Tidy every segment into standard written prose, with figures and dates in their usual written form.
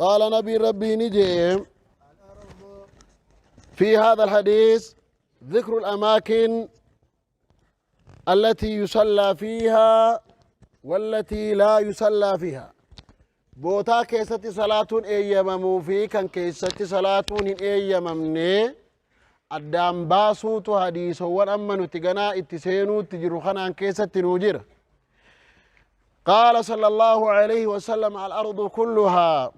قال نبي ربي نجي في هذا الحديث ذكر الأماكن التي يصلى فيها والتي لا يصلى فيها بوتا كيستي صلاة اياممو في كان كيستي صلاة اياممني الدام باسوتو حديث وأمنو تغنا اتسينو تجرو خنان كيستي نوجر قال صلى الله عليه وسلم الأرض كلها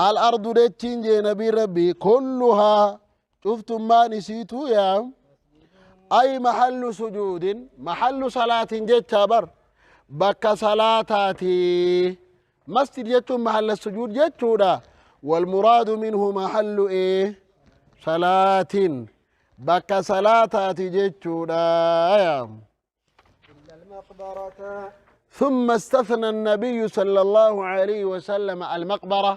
الأرض دتين جي نبي ربي كلها شفتم ما نسيتو يا أي محل سجود محل صلاة جتابر بك صلاتاتي مسجد جتو محل السجود جتو دا والمراد منه محل إيه صلاة بك صلاتاتي جتو دا إلا المقبرة ثم استثنى النبي صلى الله عليه وسلم المقبرة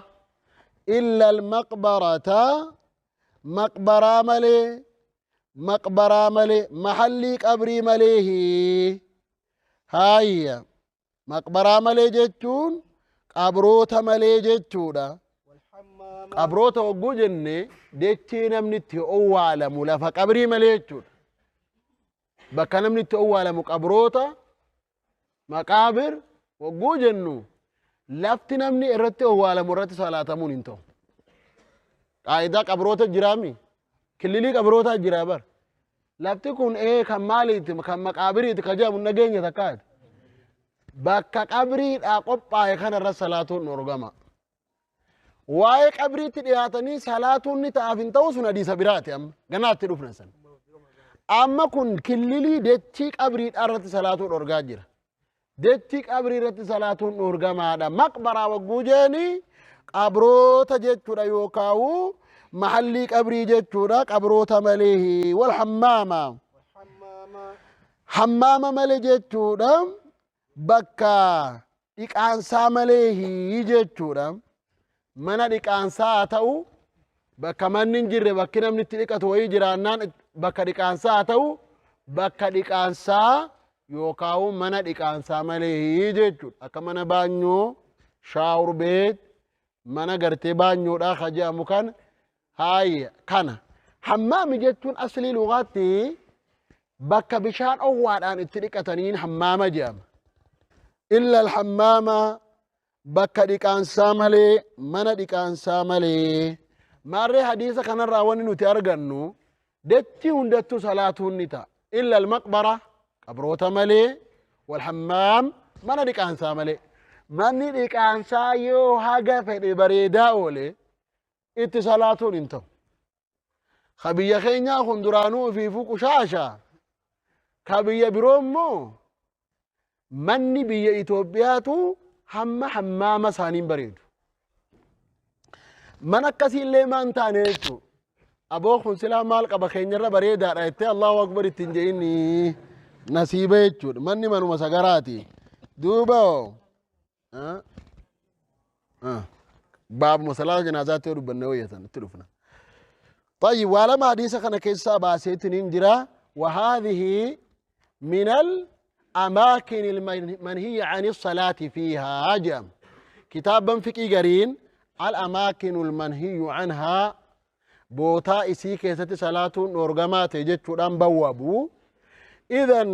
إلا المقبرة مقبرة ملي مقبرة ملي محلي قبري مليه هاي مقبرة ملي جتون قبروتا ملي جتودا والحمام قبروتا وقو جنة ديتي نمنتي أوالم لفا قبري ملي جتون بكا نمنتي أوالم قبروتا مقابر وقو جنو لفتي نمني إرتي أوالم ورتي صلاة مون انتو قاعدة قبروتا جرامي كللي قبروتا جرابر لفتي كون ايه كان مالي كان مقابري تكجام النجين تكاد بكا قبري اقبا يكن الرسالات نورغما واي قبري تدياتني صلاه نتافين توسنا دي سبرات ام غنات دفنسن اما كون كللي دتي قبري ارت صلاه نورغا جرا دتي قبري رت صلاه نورغما دا مقبره وجوجني قبروتا جچو دا يوكاو محلي قبري جچودا قبروتا مليه والحمامة حمامة ملي جچودا بكا إقانسا مليه جچودا منا إقانسا تاو بكا من ننجر بكا نمني تلقى توي جرانان بكا إقانسا تاو بكا إقانسا يوكاو منا إقانسا مليه جچود أكا منا بانيو شاور بيت منا غرتي بانيو دا خجا مكان هاي كان حمام جتون أصلي لغاتي بك بشان أول أن التركة تنين حمام جام إلا الحمام بك ديكان ساملي من ديكان ساملي ماري حديثة كان الراواني نتارغنو دتي هندتو صلاة النتا إلا المقبرة قبروتا ملي والحمام من ديكان ساملي من ديكان سايو حاجة في بريدا أولي اتصالاتون انتو خبيا خينيا خندرانو في فوق شاشة خبيا برومو مني بيا إثيوبياتو حمام سانين بريد من أكسي اللي ما انتانيتو أبو خنسلا مالك أبا خينيا بريد رأيتي الله أكبر التنجيني نصيبه مني منو مساقراتي دوبو باب مسألة جنازات ربنا تلفنا طيب ولما حديث كان كيسا باسيتنين جرا وهذه من الأماكن المنهية عن الصلاة فيها جام كتابا فقهي قرين الأماكن المنهي عنها بوتا إسي كيسة صلاة نورغمات جتشو بوابو إذن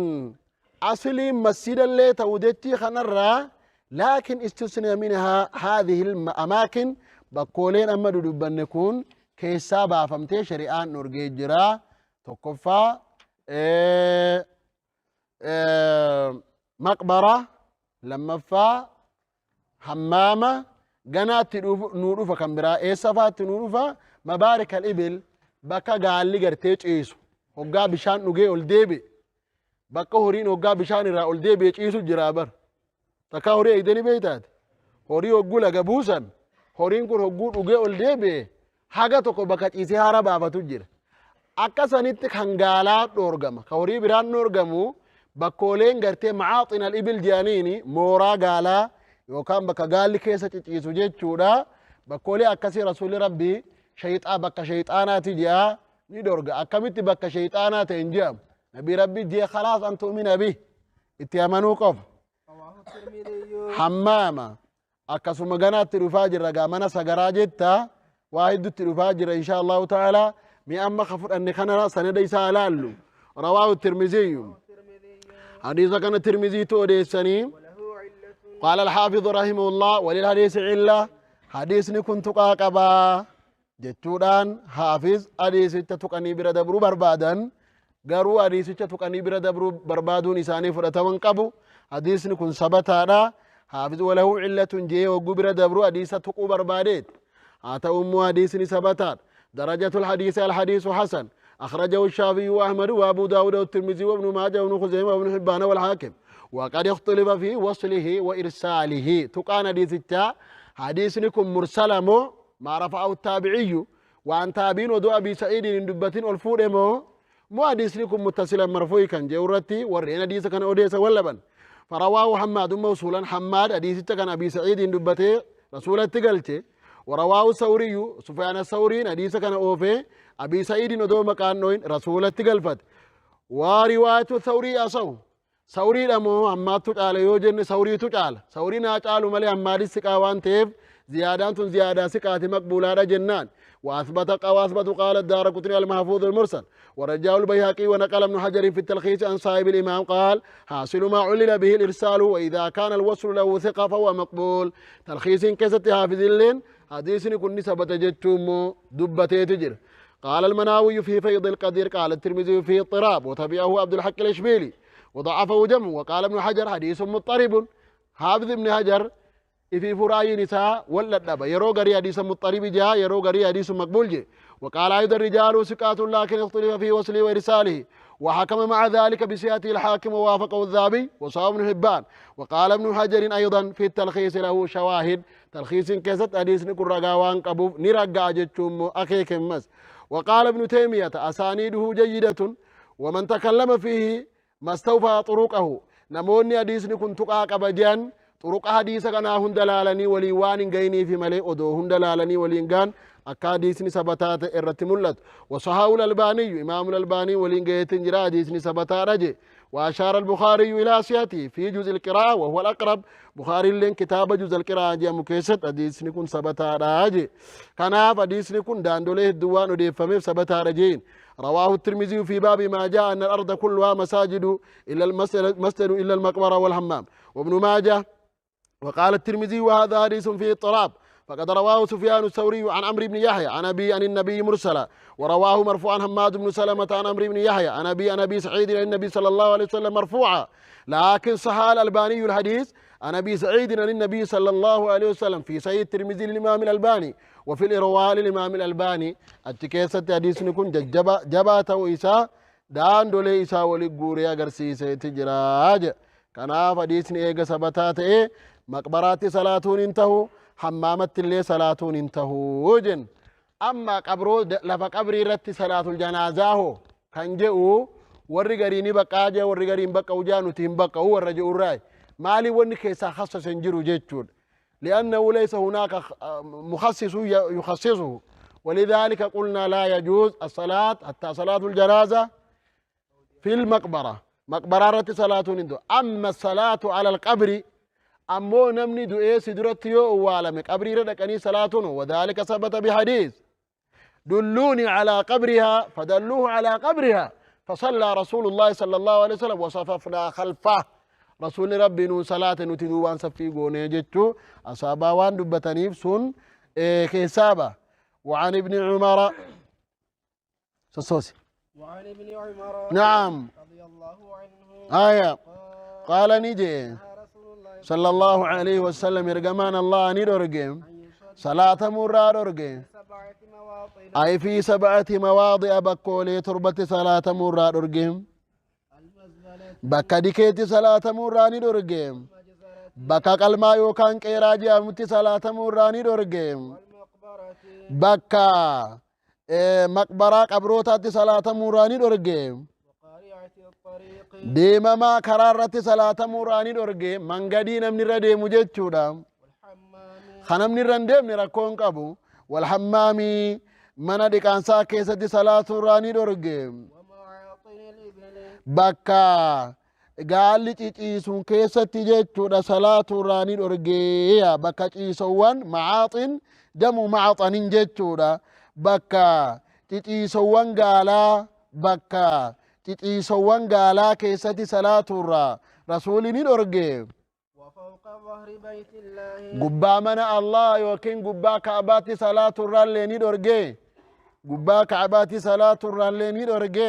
أصلي مسجد اللي تودتي خنرا لكن استثنى منها هذه الأماكن بقولين أما دودبان نكون كيسا بافمتي شريعان نورجي جرا توقفا مقبرة لما فا حمامة قنات نوروفا كمبرا صفات نوروفا مبارك الإبل بكا قال لي قرتيج إيسو وقا بشان نوغي والديبي بكا هورين وقا بشان را والديبي إيسو جرابر تكا هوري ايدني بيتات هوري وقو لغا بوسن هورين كون وقو نوغي والديبي حاجة توكو بكا إيسي هارا بابا تجير أكا سنتك هنغالات نورغم كوري بران نورغمو بكولين غرتي معاطن الإبل جانيني مورا غالا يوكام بكا قال لي كيسة تيسو جيتشودا بكولي أكاسي رسول ربي شيطان بكا شيطانات جاء ندورغا أكامتي بكا شيطانات انجام نبي ربي جي خلاص أن تؤمن به اتيامنو قف حمامة akkasuma ganaatti dhufaa jirra gaa mana sagaraa jetta waa heddutti dhufaa jira insha allahu taala mi amma ka fudhanne kana sanada isaa laallu rawaahu tirmiziyu hadiisa kana tirmiziitu odeessanii قال الحافظ رحمه الله وللحديث علة حديثني كنت قاقبا جتودان حافظ حديث تتقني بردبرو بربادا غرو حديث تتقني بردبرو بربادون إساني فرطوان قبو حديثني كن سبتانا حافظ وله علة جي وقو بردبرو حديث تقو بربادت آتا أمو حديثني سبتات درجة الحديث الحديث حسن أخرجه الشافعي وأحمد وأبو داود والترمذي وابن ماجه وابن خزيمة وابن حبان والحاكم وقد اختلف في وصله وإرساله تقان حديثتا حديثنكم مرسلمو ما رفعه التابعي وعن تابعين ودو أبي سعيد دبتين والفورمو مو حديثنكم متصلا مرفوعا كان جورتي ورين حديث كان أوديس ولبن فرواه حماد موصولا حماد حديثتا كان أبي سعيد دبتي رسول التقلتي ورواه الثوري سفيان الثوري حديث كان أوفي أبي سعيد ودو مكان نوين رسول التقلفت ورواية الثوري أصو ثوري دمو أما تقال يوجن ثوري تقال ثوري ناقال ملي أما دي سقاوان تيف زيادان زيادة سقات مقبولة جنان وأثبت قال الدار قطني المحفوظ المرسل ورجاه البيهقي ونقل ابن حجر في التلخيص عن صاحب الإمام قال حاصل ما علل به الإرسال وإذا كان الوصل له ثقة فهو مقبول تلخيص كست حافظ اللين حديث كن ثبت جتوم دبته تجر قال المناوي في فيض القدير قال الترمذي في اضطراب وتبعه عبد الحق الإشبيلي وضعفه جمع وقال ابن حجر حديث مضطرب حافظ ابن حجر في فراي نساء ولا دبا يرو غري حديث مضطرب جاء يرو غري حديث مقبول جاء وقال ايضا الرجال ثقات لكن اختلف في وصله ورساله وحكم مع ذلك بصحته الحاكم ووافقه الذهبي وصاب ابن حبان وقال ابن حجر ايضا في التلخيص له شواهد تلخيص كيست حديث نكر رغاوان قبو نرغا جچوم اكيك مس وقال ابن تيمية اسانيده جيدة ومن تكلم فيه ما استوفى طرقه نموني حديثني كنت قاقبجان طرق حديث كان هندلالني وليوان غيني في ملي ودو هندلالني ولينغان اكا حديثني ثبتات ارتملت وصحاح الالباني امام الالباني ولينغيتن جرا حديثني ثبتا رجي واشار البخاري الى صحته في جزء القراءه وهو الاقرب بخاري لين كتاب جزء القراءه جا مكيست حديثني كن ثبتا رجي كان حديثني كن داندوله دوان وديفم ثبتا رجين رواه الترمذي في باب ما جاء أن الأرض كلها مساجد إلا المسجد إلا المقبرة والحمام وابن ماجه وقال الترمذي وهذا حديث فيه اضطراب فقد رواه سفيان الثوري عن عمرو بن يحيى عن أبي عن النبي مرسلا ورواه مرفوعا حماد بن سلمة عن عمرو بن يحيى عن أبي سعيد عن النبي صلى الله عليه وسلم مرفوعا لكن صح الألباني الحديث عن أبي سعيد عن النبي صلى الله عليه وسلم في صحيح الترمذي للإمام الألباني وفي الإرواء للإمام الألباني التكيسة حديث نكون جبات وإساء دان دولي إساء ولقوري أغرسيسة تجراج كان حديث إيغا سبتات مقبرات صلاتون انتهوا حمامت اللي صلاتون انتهوا جن أما قبرو لفا قبري رت صلاة الجنازة كان جئوا ورغريني بقاجة ورغرين بقا وجانو تهم بقا هو الرجل الرأي مالي ونكيسا خصص انجرو جيتشون لأنه ليس هناك مخصص يخصصه ولذلك قلنا لا يجوز الصلاة حتى صلاة الجنازة في المقبرة مقبرة صلاة ندو أما الصلاة على القبر أمو نمني دو سدرتيو وعلم قبري ردكني صلاة وذلك ثبت بحديث دلوني على قبرها فدلوه على قبرها فصلى رسول الله صلى الله عليه وسلم وصففنا خلفه رسول ربي نو صلاة نتدو وان سفي قوني جتو أصابا وان دبتنيف سن كيسابة وعن ابن عمر سوسي وعن ابن عمر نعم رضي الله عنه آية قال نيجي رسول الله صلى الله عليه وسلم يرجمان الله ندرجم صلاة مرة درجم 7 مواطن أي في 7 مواضع بكولي تربة صلاة مرة درجم المزبلة bakka dikeetti salaatamuu irraa ni dorgeem bakka qalmaa yookaan qeeraa jedhamutti salaatamuu irraa ni dorgeem والمقبرة bakka maqbaraa qabrootaatti salaatamuu irraa ni dorgeem وقارعة الطريق deemamaa karaa irratti salaatamuu irraa ni dorgeem mangadii namni irra deemu jechuudha والحمام kan namni irra hin deemne rakkoon qabu walhammaamii mana dhiqaansaa keessatti salaatuu irraa ni dorgeem ومواطن الإبل bakka gaalli ciciisuun keessatti jechuudha salaatu irraa ni dhorgeeya bakka ciisowwan macaaxin jamu macaxanin jechuudha bakka ciciisowwan gaalaa bakka ciciisowwan gaalaa keessatti salaatu irraa rasuuli ni dhorge وفوق ظهر بيت الله gubbaa mana allah yookiin gubbaa ka'baatti salaatu irraallee ni dhorge gubbaa ka'baatti salaatu irraallee ni dhorge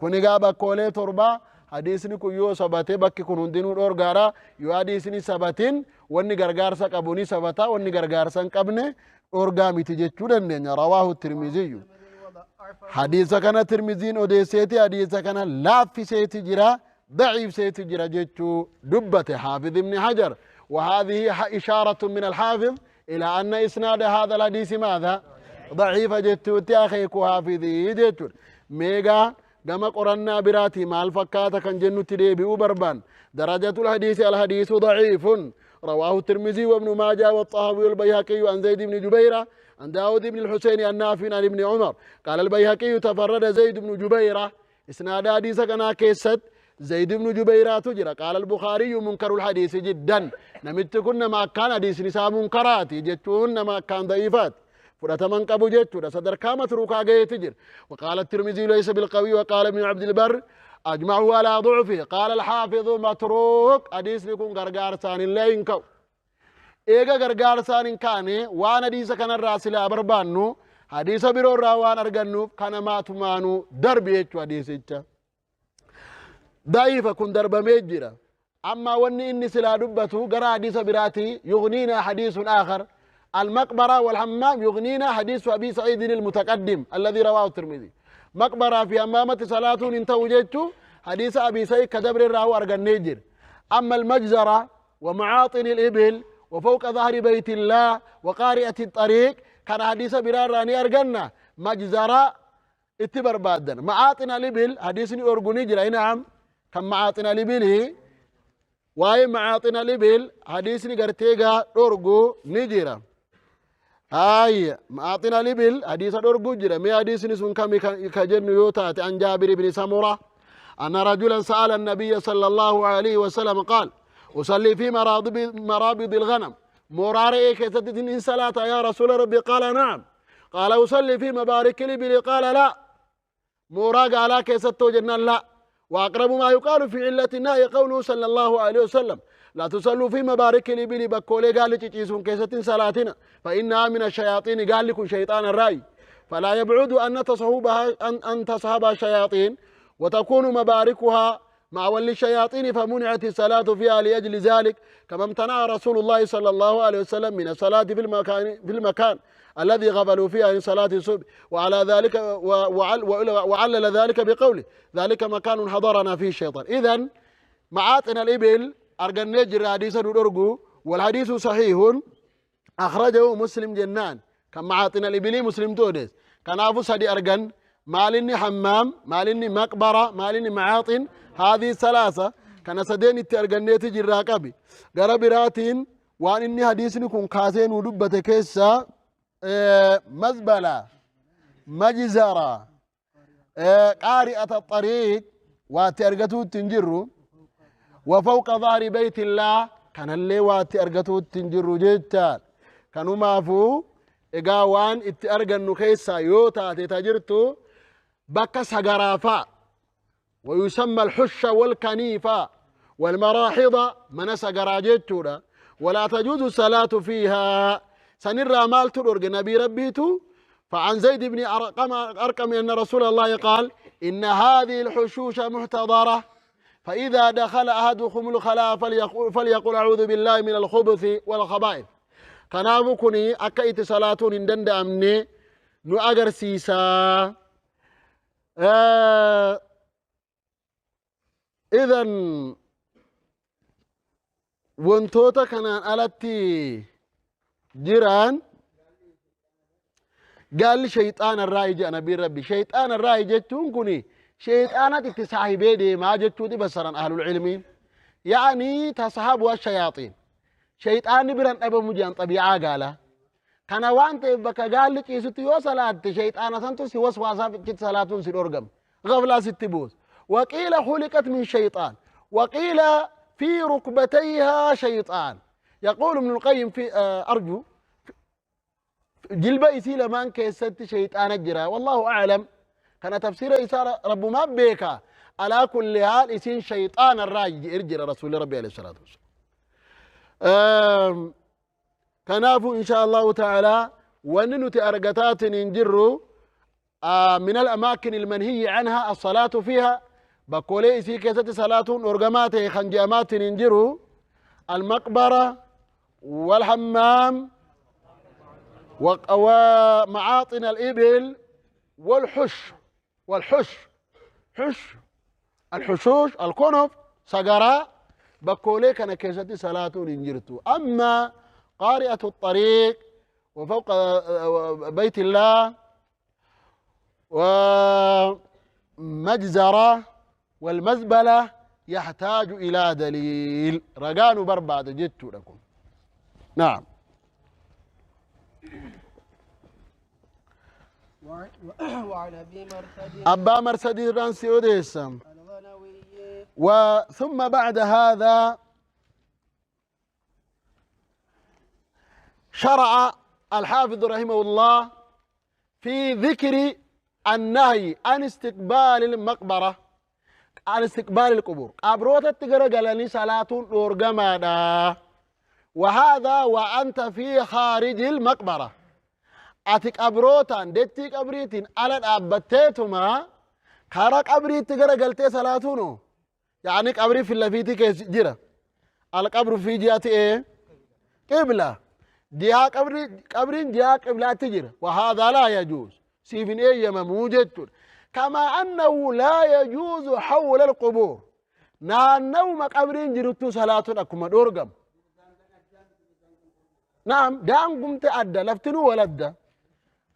kuni gaa bakkoolee torba hadiisni kun yoo sabate bakki kun hundinuu dhorgaadha yoo hadiisni sabatin wanni gargaarsa qabu ni sabata wanni gargaarsa hin qabne dhorgaa miti jechuu dandeenya rawaahu tirmiziyyu hadiisa kana tirmiziin odeesseeti hadiisa kana laaffiseeti jira ضعيفseeti jira jechuu dubbate حافظ ابن حجر وهذه إشارة من الحافظ إلى أن إسناد هذا الحديث ماذا ضعيف جتوت أخيك حافظي جتو ميغا كما قرنا براتي مع الفكاتة كان جنو تديبي بربان درجة الحديث ضعيف رواه الترمذي وابن ماجه والطهوي والبيهقي عن زيد بن جبيرة عن داود بن الحسين النافع عن ابن عمر قال البيهقي تفرد زيد بن جبيرة إسناد حديث كان كيست زيد بن جبيرة تجرى قال البخاري منكر الحديث جدا نمت كنا ما كان حديث نساء منكرات جتون ما كان ضعيفات فرتمن قبو جتو صدر كامت روكا تجر وقال الترمذي ليس بالقوي وقال ابن عبد البر أجمعوا على ضعفه قال الحافظ متروك حديث لكم غرغار ثان الله ينكو إيغا غرغار ثان كاني وانا حديث كان الراسل أبربانو حديث برو راوان أرغنو كان ماتمانو درب يجو حديث ضعيف كن درب ميجرة أما وني إني سلا دبته قرأ حديث براتي يغنينا حديث آخر المقبرة والحمام يغنينا حديث أبي سعيد المتقدم الذي رواه الترمذي مقبرة في أمامة صلاة انتهوا جيتو حديث أبي سعيد كدبر الراو أرقى النيجر أما المجزرة ومعاطن الإبل وفوق ظهر بيت الله وقارئة الطريق كان حديث براراني أرقنا مجزرة اتبر بادن معاطن الإبل حديثني أرقوني جرى نعم كم معاطن الإبل واي معاطن الإبل حديثني قرتيغا أرقو نجرى هاي معاطن الإبل حديث أرقو جرى مي حديثني سن كم كجن يوتات عن جابر بن سمرة أن رجلا سأل النبي صلى الله عليه وسلم قال أصلي في مرابض الغنم مرارئ كتتن إن صلاة يا رسول ربي قال نعم قال أصلي في مبارك الإبل قال لا مراق على كيستو جنان لا وأقرب ما يقال في علة النهي قوله صلى الله عليه وسلم لا تصلوا في مبارك الإبل بكولي قال تجيسون كيستن صلاتنا فإنها من الشياطين قال لكم شيطان الرأي فلا يبعد أن تصحبها الشياطين وتكون مباركها مع ولي الشياطين فمنعت الصلاة فيها لأجل ذلك كما امتنع رسول الله صلى الله عليه وسلم من الصلاة في المكان الذي غفلوا فيه عن صلاة الصبح وعلى ذلك وعلل ذلك بقوله ذلك مكان حضرنا فيه الشيطان إذن معاطن الإبل أرجن نجر حديثا الأرجو والحديث صحيح أخرجه مسلم جنان كم معاطن الإبل مسلم تودس كان أبو سدي أرجن مالني حمام مالني مقبرة مالني معاطن هذه ثلاثة كان سدين الترجنيت جراكبي غربراتين وان اني حديثني كون كاسين ودبته كيسا مزبلة مجزرة قارئة الطريق واترجتو تنجرو وفوق ظهر بيت الله كان اللي واترجتو تنجرو جيتال كانوا مافو إقاوان اتأرجنو كيسا يوتا تتجرتو بكا سقرافا ويسمى الحش والكنيفة والمراحضة من سقراجيتودا ولا تجوز الصلاة فيها سنرى مال ترورج نبي ربيتو فعن زيد بن أرقم أن رسول الله قال إن هذه الحشوش محتضرة فإذا دخل أحدكم الخلاء فليقل أعوذ بالله من الخبث والخبائث كنابو كني أكيت صلاة دند أمني نو أجر سيسا إذن wantoota kanaan alatti jiran gaalli shayxaana irraa ija nabiin rabbi shayxaana irraa jechuun kun shayxaanat itti saahibee deemaa jechuuti bassaran ahlul ilmiin yaani tasahabu ashayaaxiin shayxaanni biran dhabamu jiran xabiicaa gaala kana waan ta'eef bakka gaalli ciisutti yoo salaatte shayxaana santu si waswaasaaf itti salaatuun si dhorgam gaflaa sitti buus وقيل خلقت من شيطان، وقيل في ركبتيها شيطان. يقول ابن القيم في أرجو جلب إسيل مان كيست شيطان الجرا، والله أعلم. كان تفسير إسارة رب ما بيكا على كل حال إسين شيطان الراجي إرجر رسول ربي عليه الصلاة والسلام. كنافو إن شاء الله تعالى وننتي أرقتات ننجر من الأماكن المنهي عنها الصلاة فيها. بقولي إسي كيست صلاة أرقمات خنجامات ننجر المقبرة والحمام ومعاطن الإبل والحش الحشوش الكنف سقراء بقولي كان كيستي صلاة ننجرتو. أما قارئة الطريق وفوق بيت الله ومجزرة والمزبلة يحتاج إلى دليل. رقان برباد جدت لكم. نعم. وعن أبي مرثد أبا مرثد رانسي أوديسم. الغنوي وثم بعد هذا شرع الحافظ رحمه الله في ذكر النهي عن استقبال المقبرة، عن استقبال القبور. قبروت التقرقلني صلاة أورقمادا، وهذا وأنت في خارج المقبرة. أتك أبروتان دتي قبريتين على الأبتيتما خارق قبريت تقرقلتي صلاتونو، يعني قبري في اللفيتي كيس جرى القبر في جهة إيه؟ قبلة. جهة قبرين جهة قبلة تجرى، وهذا لا يجوز. سيفين إيه موجود. كما أنه لا يجوز حول القبور. نوم قبرين جرتو صلاة أكما دورقم. نعم دان قمت أدى لفتنو ولد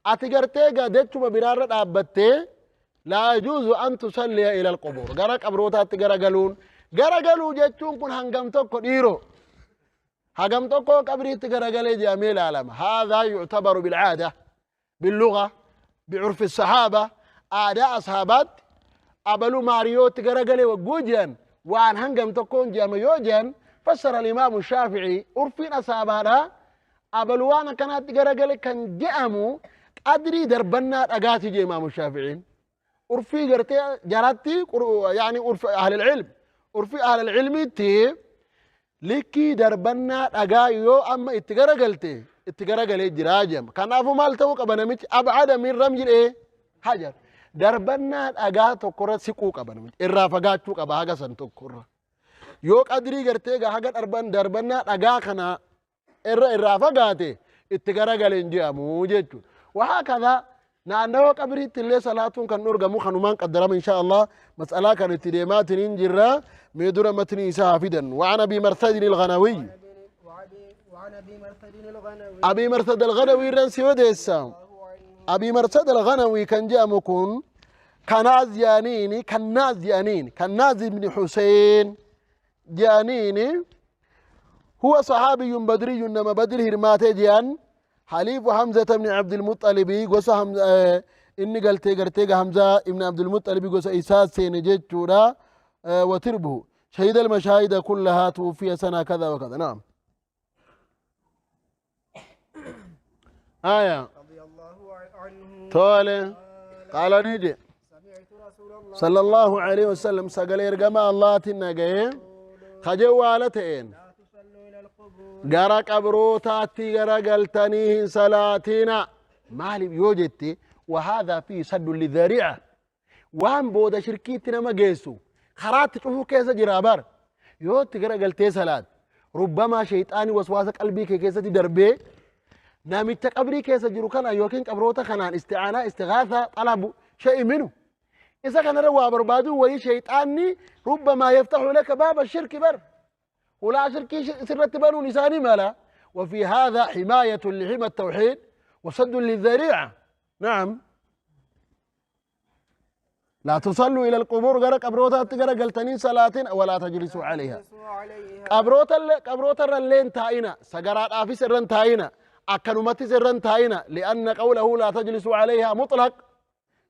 أتقرتيغا ديتو برارة أبتي لا يجوز أن تصلي إلى القبور. غرق أبروتات غرقلون غرقلو جتون كن هنگم توكو ديرو هنگم توكو قبري تغرقلي جميع العالم. هذا يعتبر بالعادة باللغة بعرف الصحابة أعداء أصحابات أبلو ماريو تغرقلي وقوجن وعن هنگم توكون جاميوجن. فسر الإمام الشافعي عرفين أصحابنا أبلوانا كانت تغرقلي كان جامو أدري دربنا أغاتي جي إمام الشافعي. عرفي قرتي جراتي يعني عرف أهل العلم، عرفي أهل العلم تي لكي دربنا أغايو أما اتغرقلتي اتغرقلي جراجم كان أفو مالتو قبنمج أبعد من رمج الإيه حجر. دربنا أغاتو قرى سيقو قبنمج إرافقاتو قباقا سنتو قرى يو قدري قرتي غاقا دربنا أغاقنا إرافقاتي اتغرقلي جامو جيتو. وهكذا نعنو قبريت اللي صلاة كان نرغمو خنومان قدرم إن شاء الله. مسألة كانت تديمات ننجرة ميدور متني سافدا. وعن أبي مرثد الغنوي وعن أبي مرثد الغنوي أبي مرثد الغنوي رنسي وديسا. أبي مرثد الغنوي كان جاء مكون كناز يانيني كناز بن حسين جانيني هو صحابي بدري إنما بدر هرماتي جان حليف حمزة بن عبد المطلب قصة حمزة إني قلتي حمزة ابن عبد المطلب قصة إساس سينجد جورا وتربه شهد المشاهد كلها توفي سنة كذا وكذا. نعم. رضي الله عنه تولي قال نيجي سمعت رسول الله صلى الله عليه وسلم سقل يرقما الله تنقين خجوالتين لا تصلوا إلى القبور غرا قبروتاتي غرا قلتنيه صلاتنا مالي يوجدتي. وهذا في سد للذريعة وان بودا شركيتنا ما جيسو خرات تشوفوا كيسا جرابر يوت غرا قلتي صلاة ربما شيطاني وسواس قلبي كيسا دربي نامت قبري كيسا جرو كان يوكين قبروتا خنان استعانة استغاثة طلب شيء منه. إذا كان روا بربادو وي شيطاني ربما يفتح لك باب الشرك بر ولا شركي سرت بنو نساني مالا. وفي هذا حماية لحمى التوحيد وصد للذريعة. نعم. لا تصلوا إلى القبور غرق قبروتا تغرق قلتنين صلاة ولا تجلسوا عليها. قبروتا رلين تاينا سقرات آفيس الرن تاينا أكنمتي سرن تاينا لأن قوله لا تجلسوا عليها مطلق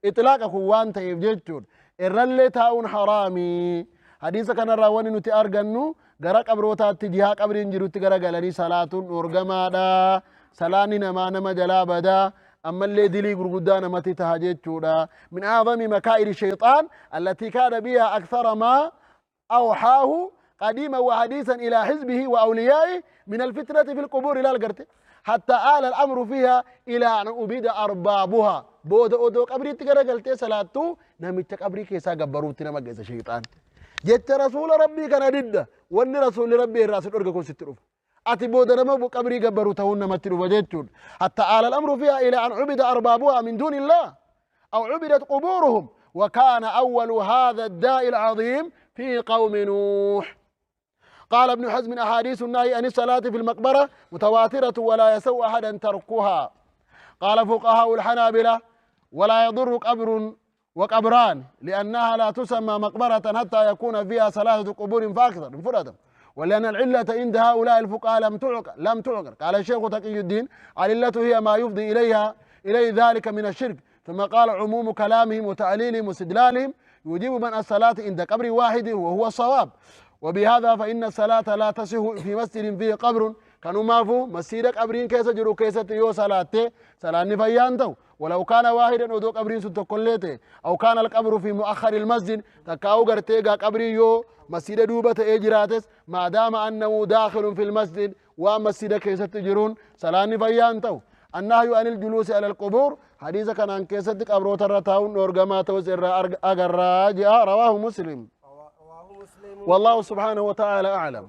إطلاق كوان تيفجتون الرلي تاون حرامي حديث كان الراواني نتي أرغنو غرا قبروتا تجيها قبر انجروت غرا غلري صلاة ورغما دا سلاني نما جلا بدا أما اللي دلي غرغدا نمتي تهجد جودا من أعظم مكائد الشيطان التي كان بها أكثر ما أوحاه قديما وحديثا إلى حزبه وأوليائه من الفتنة في القبور إلى القرت حتى آل الأمر فيها إلى أن أبيد أربابها بود أدو قبري تقرأ قلت صلاة نمت قبري كيسا قبروت نمك الشيطان جت رسول ربي كان ضد وان رسول ربي الراسل أرقكم ستروف أتي بود نمك قبري قبروتهن نمتلو وجدتون حتى آل الأمر فيها إلى أن عبد أربابها من دون الله أو عبدت قبورهم وكان أول هذا الداء العظيم في قوم نوح قال ابن حزم أحاديث النهي عن الصلاة في المقبرة متواترة ولا يسوء أحدا تركها قال فقهاء الحنابلة ولا يضر قبر وقبران لأنها لا تسمى مقبرة حتى يكون فيها ثلاثة قبور فأكثر انفردا ولأن العلة عند هؤلاء الفقهاء لم تعقر قال الشيخ تقي الدين العلة هي ما يفضي إليه ذلك من الشرك ثم قال عموم كلامهم وتعليلهم واستدلالهم يجيب من الصلاة عند قبر واحد وهو الصواب وبهذا فإن الصلاة لا تصح في مسجد فيه قبر كانوا مافو مسجد قبرين كيس جرو كيس تيو صلاة صلاة فيانتو ولو كان واحدا ودو قبرين ستقلته أو كان القبر في مؤخر المسجد تكاو غرتيغا قبري يو مسجد دوبة إجراتس ما دام أنه داخل في المسجد ومسجد كيس تجرون صلاة فيانتو النهي عن الجلوس على القبور حديث كان عن كيس قبرو ترتاون نورغما توزر أغراج رواه مسلم والله سبحانه وتعالى أعلم.